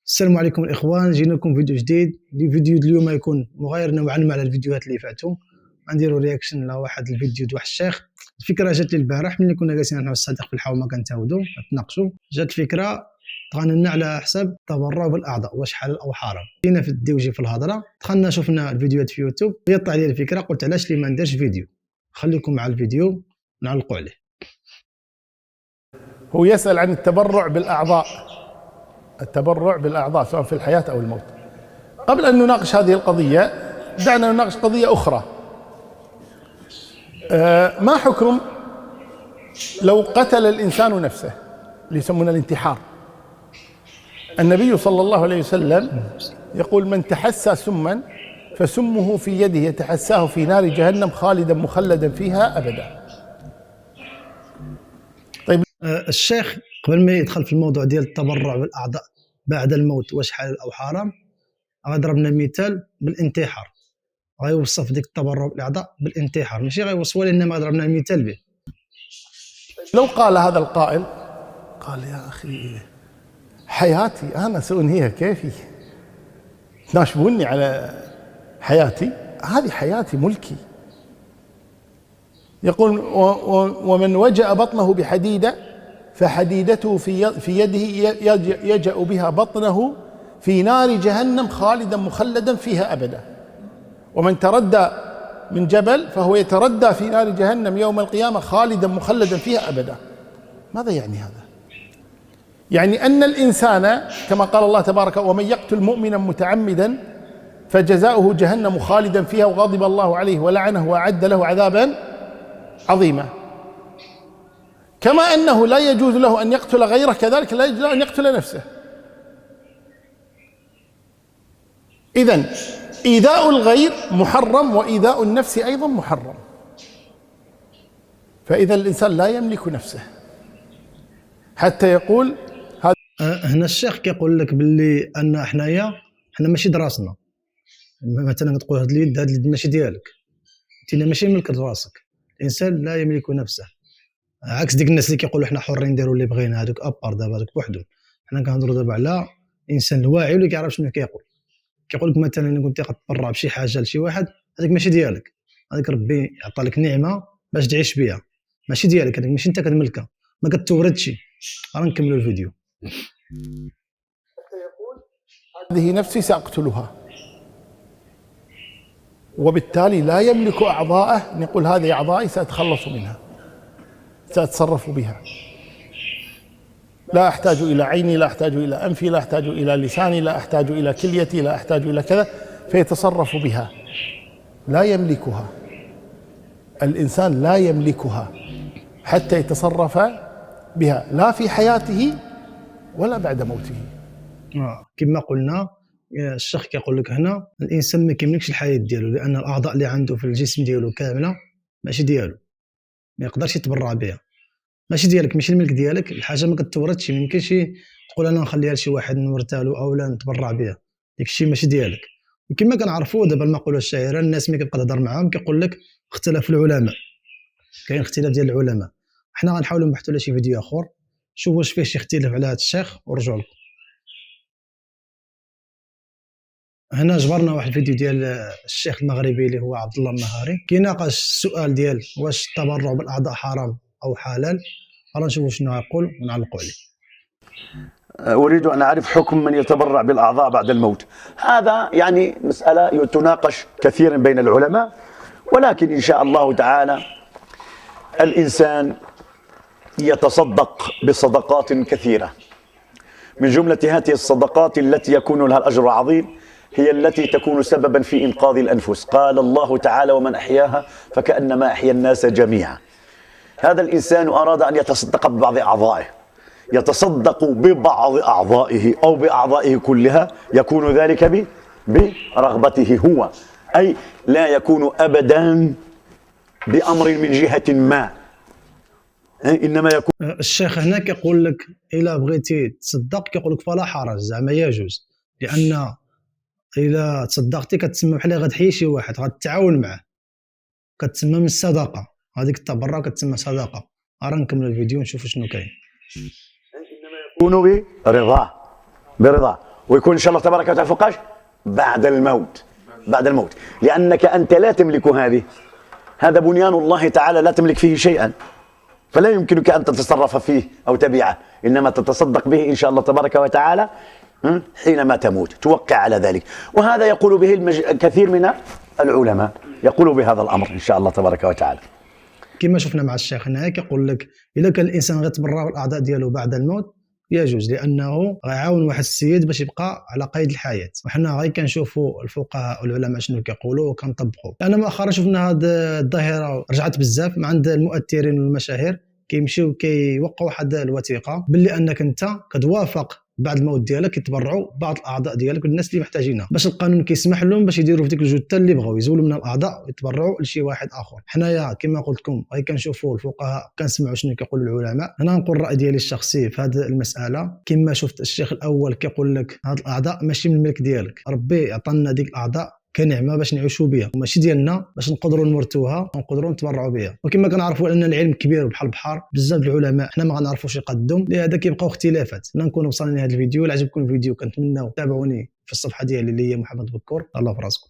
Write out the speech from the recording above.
السلام عليكم الاخوان، جينا لكم فيديو جديد. الفيديو اليوم يكون مغاير نوعا ما على الفيديوهات اللي فاتوا. غنديروا رياكشن لواحد الفيديو د واحد الشيخ. الفكره جات لي البارح ملي كنا جالسين انا والصديق في الحومه كنتعاودوا نتناقشوا. جات الفكره طغانا لنا على حساب التبرع بالاعضاء، واش حلال او حرام. جينا في الديوجي في الهضره، دخلنا شفنا الفيديوهات في يوتيوب، طلع لي الفكره قلت علاش لي ما نديرش فيديو. خليكم مع الفيديو نعلقوا عليه. هو يسأل عن التبرع بالأعضاء، التبرع بالأعضاء سواء في الحياة أو الموت. قبل أن نناقش هذه القضية دعنا نناقش قضية أخرى. ما حكم لو قتل الإنسان نفسه اللي يسمونه الانتحار؟ النبي صلى الله عليه وسلم يقول: من تحسى سما فسمه في يده يتحساه في نار جهنم خالدا مخلدا فيها أبدا. طيب الشيخ قبل ما يدخل في الموضوع ديال التبرع بالاعضاء بعد الموت واش حلال او حرام، غضربنا مثال بالانتحار. غيوصف ديك التبرع بالاعضاء بالانتحار، ماشي غيوصفوا لنا، ما ضربنا مثال به. لو قال هذا القائل، قال: يا أخي حياتي أنا سأنهيها كيفي، تناشبوني على حياتي، هذه حياتي ملكي. يقول: ومن وجأ بطنه بحديدة فحديدته في يده يجأ بها بطنه في نار جهنم خالدا مخلدا فيها أبدا. ومن تردى من جبل فهو يتردى في نار جهنم يوم القيامة خالدا مخلدا فيها أبدا. ماذا يعني هذا؟ يعني أن الإنسان كما قال الله تبارك: ومن يقتل مؤمنا متعمدا فجزاؤه جهنم خالدا فيها وغضب الله عليه ولعنه وأعد له عذابا عظيما. كما أنه لا يجوز له أن يقتل غيره، كذلك لا يجوز له أن يقتل نفسه. إذن إيذاء الغير محرم وإيذاء النفس أيضا محرم. فإذا الإنسان لا يملك نفسه حتى يقول هذا. هنا الشيخ كيقول لك باللي أن حنا ماشي دراسنا. مثلا تقول هاد اليد ماشي ديالك، انت ماشي ملك راسك. الإنسان لا يملك نفسه، عكس ديك الناس اللي كيقولوا حنا حرين نديروا اللي بغينا. هذوك ابار دابا، هذوك بوحدهم. حنا كنهضروا دابا على انسان الواعي واللي كيعرف شنو كيقول لك مثلا إن كنتي غتبرع بشي حاجه لشي واحد، هذيك ماشي ديالك. هذيك ربي عطى لك نعمه باش تعيش بها، ماشي ديالك. هذيك ماشي انت كتملكها، ما كتوردش. نكملوا الفيديو. هذه نفسي سأقتلها، وبالتالي لا يملك أعضاءه. نقول هذه أعضائي سأتخلص منها، سأتصرف بها. لا أحتاج إلى عيني، لا أحتاج إلى أنفي، لا أحتاج إلى لساني، لا أحتاج إلى كليتي، لا أحتاج إلى كذا. فيتصرف بها، لا يملكها. الإنسان لا يملكها حتى يتصرف بها، لا في حياته ولا بعد موته. كما قلنا الشيخ كيقول لك هنا الإنسان ما كيملكش الحياة ديالو، لأن الأعضاء اللي عنده في الجسم ديالو كاملة ماشي ديالو، ما يقدرش يتبرع بها. ماشي ديالك، ماشي الملك ديالك. الحاجه ما كتوردش، ما يمكنش تقول انا نخليها لشي واحد نورثها له او لا نتبرع بها. داك الشيء ماشي ديالك. وكما كنعرفوا دابا المقوله الشهيره، الناس ملي كتبقى تهضر معاهم كيقول لك اختلاف العلماء. كاين اختلاف ديال العلماء. حنا غنحاولوا نبحثوا على شي فيديو اخر نشوف واش فيه شي اختلاف على هذا الشيخ ونرجعوا لكم. هنا جبرنا واحد الفيديو ديال الشيخ المغربي اللي هو عبد الله النهاري كيناقش السؤال ديال واش التبرع بالاعضاء حرام او حلال. نشوفوا شنو يقول ونعلقوا عليه. أريد أن أعرف حكم من يتبرع بالأعضاء بعد الموت. هذا يعني مسألة تناقش كثيرا بين العلماء، ولكن إن شاء الله تعالى الإنسان يتصدق بصدقات كثيرة. من جملة هذه الصدقات التي يكون لها الأجر العظيم هي التي تكون سببا في إنقاذ الأنفس. قال الله تعالى: ومن أحياها فكأنما أحيا الناس جميعا. هذا الإنسان أراد أن يتصدق ببعض أعضائه، يتصدق ببعض أعضائه أو بأعضائه كلها، يكون ذلك برغبته هو، أي لا يكون أبدا بأمر من جهة ما، إنما يكون. الشيخ هنا كيقول لك إلا بغيتي تصدق كيقول لك فلا حرج، زعما يجوز، لأن إلا تصدقتي كتسمى بحال غتحيي شي واحد، غتعاون معاه، كتسمى من الصدقة. هذيك التبرع كتسمى صدقة. نكمل الفيديو ونشوفوا شنو كاين. يكون برضاه ويكون إن شاء الله تبارك وتعالى فوقاش بعد الموت. بعد الموت، لأنك أنت لا تملك هذه، هذا بنيان الله تعالى لا تملك فيه شيئا، فلا يمكنك أن تتصرف فيه أو تبيعه، إنما تتصدق به إن شاء الله تبارك وتعالى حينما تموت، توقع على ذلك. وهذا يقول به كثير من العلماء، يقول بهذا الأمر إن شاء الله تبارك وتعالى. كما شفنا مع الشيخ هنا كيقول لك إذا كان الإنسان غيتبرع بالأعضاء ديالو بعد الموت يجوز، لأنه غيعاون واحد السيد باش يبقى على قيد الحياة. وحنا غير كنشوفوا الفقهاء والعلماء شنو كيقولوا وكنطبقوا. لأن مؤخرا شفنا هذه الظاهرة رجعت بزاف مع عند المؤثرين والمشاهير، كيمشيو كيوقعوا واحد الوثيقة باللي أنك أنت كتوافق بعد الموت ديالك يتبرعوا بعض الاعضاء ديالك للناس اللي محتاجينها، باش القانون كيسمح لهم باش يديروا في ديك الجثه اللي بغاو يزولوا من الاعضاء ويتبرعوا لشي واحد اخر. حنايا كما قلت لكم غير كنشوفوا الفقهاء كنسمعوا شنو كيقولوا العلماء. انا نقول الراي ديالي الشخصي في هذه المساله، كما شفت الشيخ الاول كيقول لك هاد الاعضاء ماشي من الملك ديالك، ربي عطانا ديك الاعضاء كنعمه باش نعيشوا بها وماشي ديالنا باش نقدروا نورثوها ونقدروا نتبرعوا بها. وكما كنعرفوا ان العلم كبير بحال البحر، بزاف العلماء حنا ما غنعرفوش يقدم، لهذا كيبقاو اختلافات. نكونوا وصلنا لهذا الفيديو. اللي عجبكم الفيديو كنتمناو تابعوني في الصفحه ديالي اللي هي محمد بكور. الله في راسكم.